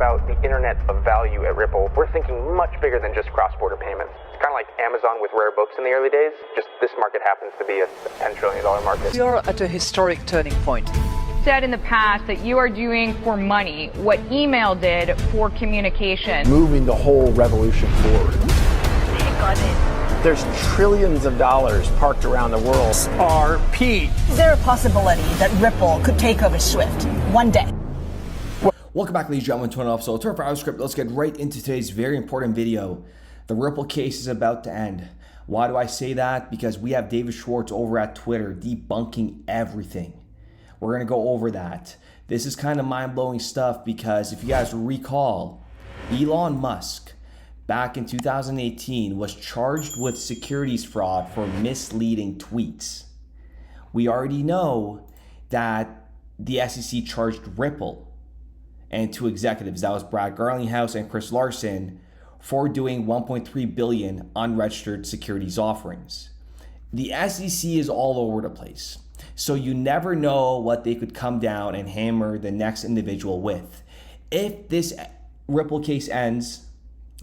about the internet of value at Ripple, we're thinking much bigger than just cross-border payments. It's kind of like Amazon with rare books in the early days, just this market happens to be a $10 trillion market. We are at a historic turning point. Said in the past that you are doing for money what email did for communication. Moving the whole revolution forward. There's trillions of dollars parked around the world. XRP. Is there a possibility that Ripple could take over Swift one day? Welcome back, ladies and gentlemen, to another episode of Our Script. Let's get right into today's very important video. The Ripple case is about to end. Why do I say that? Because we have David Schwartz over at Twitter debunking everything. We're going to go over that. This is kind of mind-blowing stuff because if you guys recall, Elon Musk back in 2018 was charged with securities fraud for misleading tweets. We already know that the SEC charged Ripple and two executives, that was Brad Garlinghouse and Chris Larson, for doing 1.3 billion unregistered securities offerings. The SEC is all over the place. So you never know what they could come down and hammer the next individual with. If this Ripple case ends,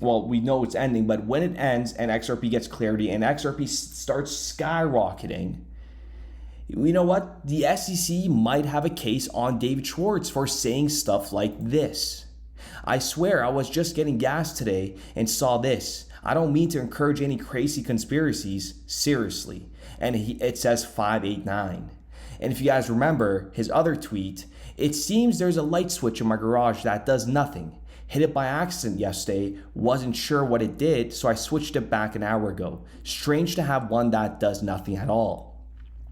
well, we know it's ending, but when it ends and XRP gets clarity and XRP starts skyrocketing, you know what? The SEC might have a case on David Schwartz for saying stuff like this. I swear I was just getting gas today and saw this. I don't mean to encourage any crazy conspiracies, seriously. And it says 589. And if you guys remember his other tweet, it seems there's a light switch in my garage that does nothing. Hit it by accident yesterday, wasn't sure what it did, so I switched it back an hour ago. Strange to have one that does nothing at all.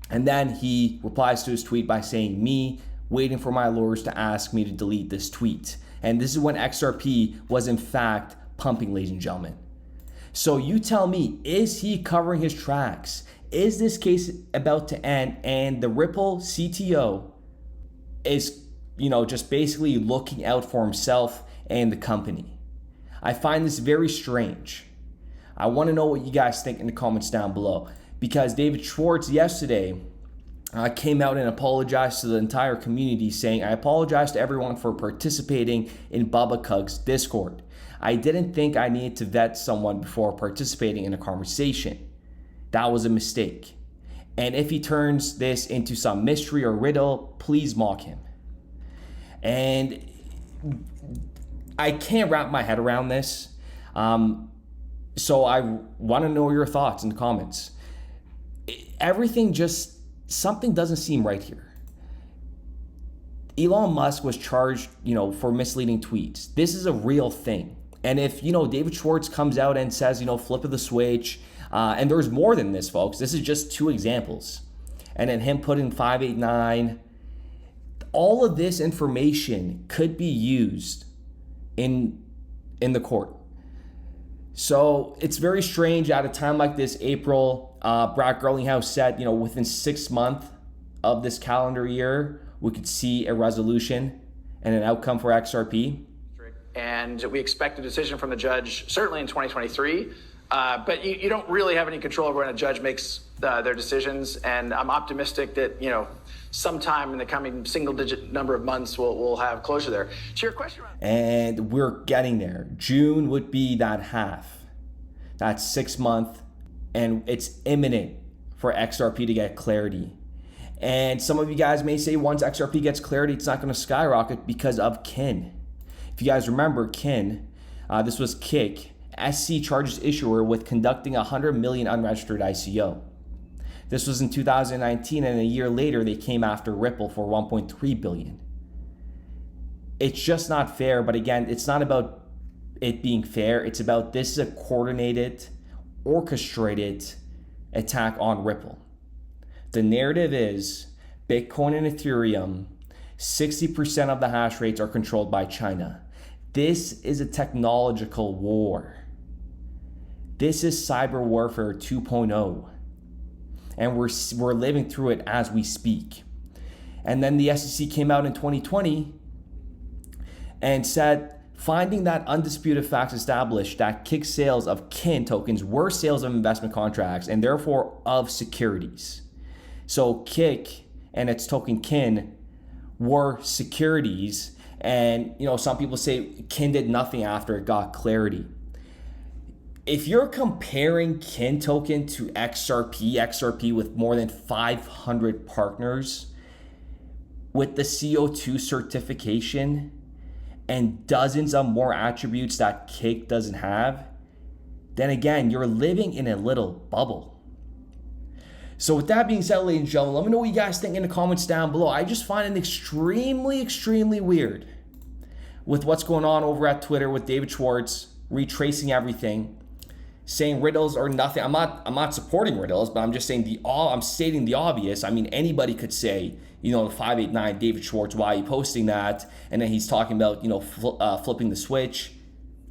And then he replies to his tweet by saying, me waiting for my lawyers to ask me to delete this tweet. And this is when XRP was in fact pumping, ladies and gentlemen. So you tell me, is he covering his tracks? Is this case about to end and the Ripple CTO is, just basically looking out for himself and the company? I find this very strange. I want to know what you guys think in the comments down below, because David Schwartz yesterday came out and apologized to the entire community, saying, I apologize to everyone for participating in Bubba Cug's Discord. I didn't think I needed to vet someone before participating in a conversation. That was a mistake. And if he turns this into some mystery or riddle, please mock him. And I can't wrap my head around this. So I want to know your thoughts in the comments. Something doesn't seem right here. Elon Musk was charged, for misleading tweets. This is a real thing. And if, David Schwartz comes out and says, flip of the switch, and there's more than this, folks. This is just two examples. And then him putting 589, all of this information could be used in the court. So it's very strange at a time like this, April. Brad Garlinghouse said, within 6 months of this calendar year, we could see a resolution and an outcome for XRP. And we expect a decision from the judge, certainly in 2023. But you don't really have any control over when a judge makes their decisions. And I'm optimistic that, sometime in the coming single-digit number of months, we'll have closure there. To your question, and we're getting there. June would be that half. That's 6 months, and it's imminent for XRP to get clarity. And some of you guys may say once XRP gets clarity, it's not going to skyrocket because of Kin. If you guys remember Kin, this was Kick. SC charges issuer with conducting 100 million unregistered ICO. This was in 2019, and a year later, they came after Ripple for 1.3 billion. It's just not fair, but again, it's not about it being fair. It's about this is a coordinated, orchestrated attack on Ripple. The narrative is Bitcoin and Ethereum, 60% of the hash rates are controlled by China. This is a technological war. This is cyber warfare 2.0. And we're living through it as we speak. And then the SEC came out in 2020 and said, finding that undisputed facts established that Kick sales of Kin tokens were sales of investment contracts and therefore of securities. So Kick and its token Kin were securities, And, some people say Kin did nothing after it got clarity. If you're comparing Kin token to XRP with more than 500 partners, with the CO2 certification and dozens of more attributes that Cake doesn't have, then again, you're living in a little bubble. So with that being said, ladies and gentlemen, let me know what you guys think in the comments down below. I just find it extremely, extremely weird with what's going on over at Twitter with David Schwartz retracing everything, saying riddles or nothing. I'm not supporting riddles, but I'm just saying I'm stating the obvious. I mean, anybody could say, the 589 David Schwartz, why are you posting that? And then he's talking about, flipping the switch.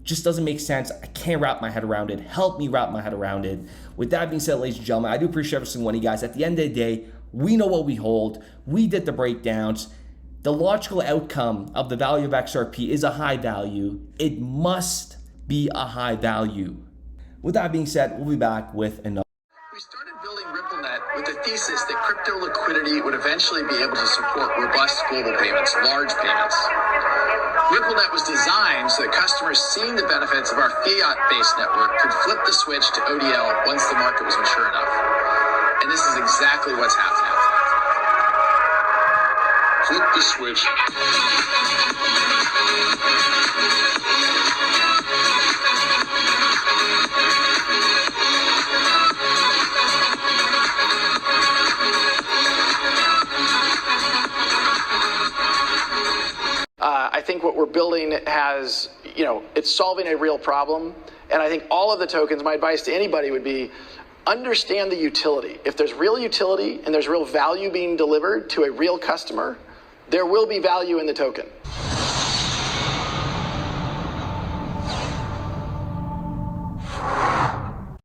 Just doesn't make sense. I can't wrap my head around it. Help me wrap my head around it. With that being said, ladies and gentlemen, I do appreciate every single one of you guys. At the end of the day, we know what we hold. We did the breakdowns. The logical outcome of the value of XRP is a high value. It must be a high value. With that being said, we'll be back with another. We started building RippleNet with the thesis that crypto liquidity would eventually be able to support robust global payments, large payments. RippleNet was designed so that customers seeing the benefits of our fiat-based network could flip the switch to ODL once the market was mature enough. And this is exactly what's happening. Flip the switch. I think what we're building has, it's solving a real problem. And I think all of the tokens, my advice to anybody would be, understand the utility. If there's real utility and there's real value being delivered to a real customer, there will be value in the token.